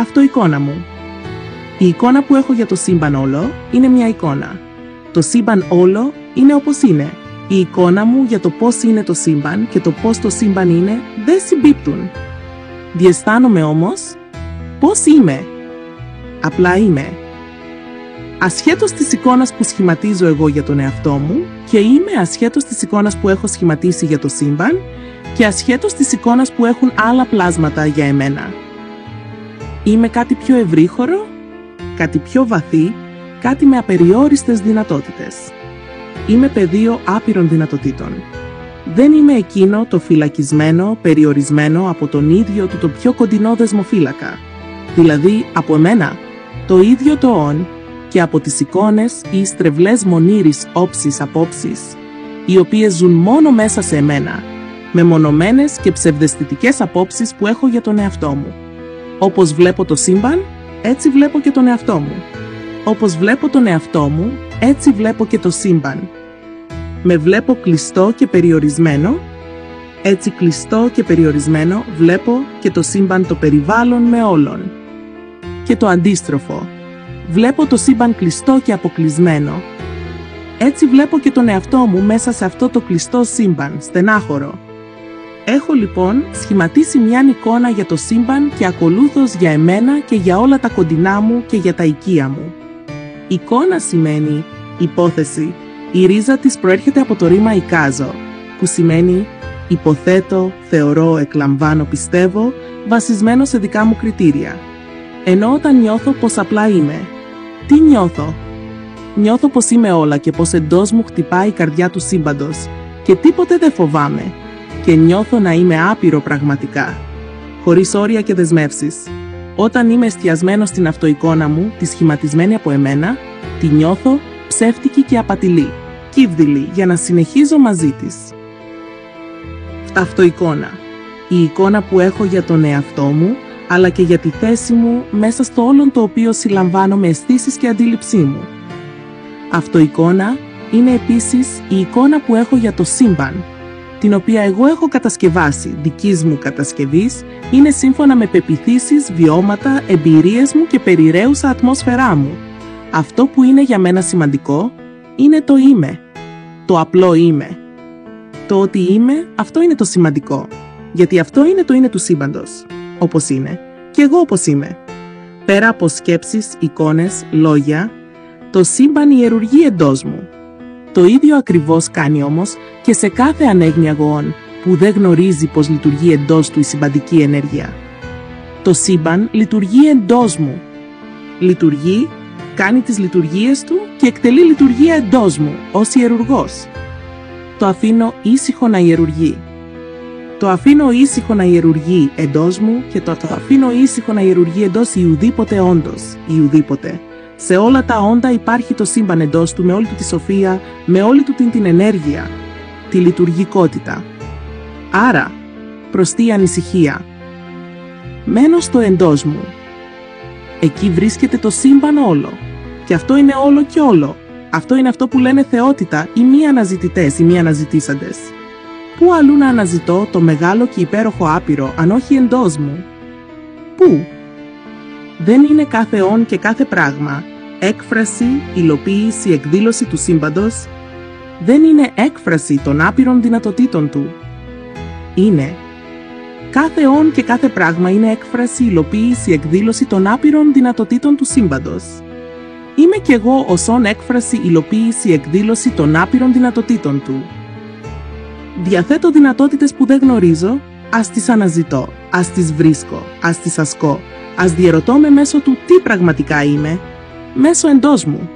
αυτοεικόνα μου. Η εικόνα που έχω για το σύμπαν όλο είναι μια εικόνα. Το σύμπαν όλο είναι όπως είναι. Η εικόνα μου για το πώς είναι το σύμπαν και το πώς το σύμπαν είναι δεν συμπίπτουν. Διαισθάνομαι όμως πώς είμαι. Απλά είμαι. Ασχέτως της εικόνας που σχηματίζω εγώ για τον εαυτό μου και είμαι ασχέτως της εικόνας που έχω σχηματίσει για το σύμπαν και ασχέτως της εικόνας που έχουν άλλα πλάσματα για εμένα. Είμαι κάτι πιο ευρύχωρο, κάτι πιο βαθύ, κάτι με απεριόριστες δυνατότητες. Είμαι πεδίο άπειρων δυνατοτήτων. Δεν είμαι εκείνο το φυλακισμένο, περιορισμένο από τον ίδιο του το πιο κοντινό δεσμοφύλακα. Δηλαδή από εμένα, το ίδιο το «ον» και από τις εικόνες ή στρεβλές μονήρης όψεις απόψεις, οι οποίες ζουν μόνο μέσα σε εμένα, με μονομένες και ψευδαισθητικές απόψεις που έχω για τον εαυτό μου. Όπως βλέπω το σύμπαν, έτσι βλέπω και τον εαυτό μου. Όπως βλέπω τον εαυτό μου, έτσι βλέπω και το σύμπαν. Με βλέπω κλειστό και περιορισμένο, έτσι κλειστό και περιορισμένο βλέπω και το σύμπαν το περιβάλλον με όλων. Και το αντίστροφο. Βλέπω το σύμπαν κλειστό και αποκλεισμένο. Έτσι βλέπω και τον εαυτό μου μέσα σε αυτό το κλειστό σύμπαν, στενάχωρο. Έχω λοιπόν σχηματίσει μια εικόνα για το σύμπαν και ακολούθως για εμένα και για όλα τα κοντινά μου και για τα οικεία μου. Εικόνα σημαίνει υπόθεση. Η ρίζα της προέρχεται από το ρήμα εικάζω, που σημαίνει υποθέτω, θεωρώ, εκλαμβάνω, πιστεύω, βασισμένο σε δικά μου κριτήρια. Ενώ όταν νιώθω πως απλά είμαι. Τι νιώθω? Νιώθω πως είμαι όλα και πως εντός μου χτυπάει η καρδιά του σύμπαντος και τίποτε δεν φοβάμαι και νιώθω να είμαι άπειρο πραγματικά, χωρίς όρια και δεσμεύσεις. Όταν είμαι εστιασμένο στην αυτοεικόνα μου, τη σχηματισμένη από εμένα, τη νιώθω ψεύτικη και απατηλή, κύβδηλη για να συνεχίζω μαζί της. Αυτοεικόνα. Η εικόνα που έχω για τον εαυτό μου, αλλά και για τη θέση μου μέσα στο όλον το οποίο συλλαμβάνω με αισθήσεις και αντίληψή μου. Αυτοεικόνα είναι επίσης η εικόνα που έχω για το σύμπαν, την οποία εγώ έχω κατασκευάσει, δικής μου κατασκευής, είναι σύμφωνα με πεποιθήσεις, βιώματα, εμπειρίες μου και περιραίουσα ατμόσφαιρά μου. Αυτό που είναι για μένα σημαντικό είναι το είμαι, το απλό είμαι. Το ότι είμαι, αυτό είναι το σημαντικό, γιατί αυτό είναι το είναι του σύμπαντος, όπως είναι, και εγώ όπως είμαι. Πέρα από σκέψεις, εικόνες, λόγια, το σύμπαν ιερουργεί εντός μου. Το ίδιο ακριβώς κάνει όμως και σε κάθε ανέγνια γοών που δεν γνωρίζει πως λειτουργεί εντός του η συμπαντική ενέργεια. Το σύμπαν λειτουργεί εντός μου. Λειτουργεί, κάνει τις λειτουργίες του και εκτελεί λειτουργία εντός μου, ως ιερουργός. Το αφήνω ήσυχο να ιερουργεί. Το αφήνω ήσυχο να ιερουργεί εντός μου και το αφήνω ήσυχο να ιερουργεί εντός ιουδήποτε όντος, ιουδήποτε. Σε όλα τα όντα υπάρχει το σύμπαν εντός του με όλη του τη σοφία, με όλη του την ενέργεια, τη λειτουργικότητα. Άρα, προς τι ανησυχία? Μένω στο εντός μου. Εκεί βρίσκεται το σύμπαν όλο. Και αυτό είναι όλο και όλο. Αυτό είναι αυτό που λένε θεότητα ή μη αναζητητές ή μη αναζητήσαντες. Πού αλλού να αναζητώ το μεγάλο και υπέροχο άπειρο, αν όχι εντός μου? Πού? Δεν είναι κάθε όν και κάθε πράγμα έκφραση, υλοποίηση, εκδήλωση του σύμπαντος. Δεν είναι έκφραση των άπειρων δυνατοτήτων του. Είναι. Κάθε όν και κάθε πράγμα είναι έκφραση, υλοποίηση, εκδήλωση των άπειρων δυνατοτήτων του σύμπαντος. Είμαι κι εγώ ως όν έκφραση, υλοποίηση, εκδήλωση των άπειρων δυνατοτήτων του. Διαθέτω δυνατότητες που δεν γνωρίζω, ας τις αναζητώ, ας τις βρίσκω, ας τις ασκώ, ας διερωτώ με μέσω του τι πραγματικά είμαι, μέσω εντός μου.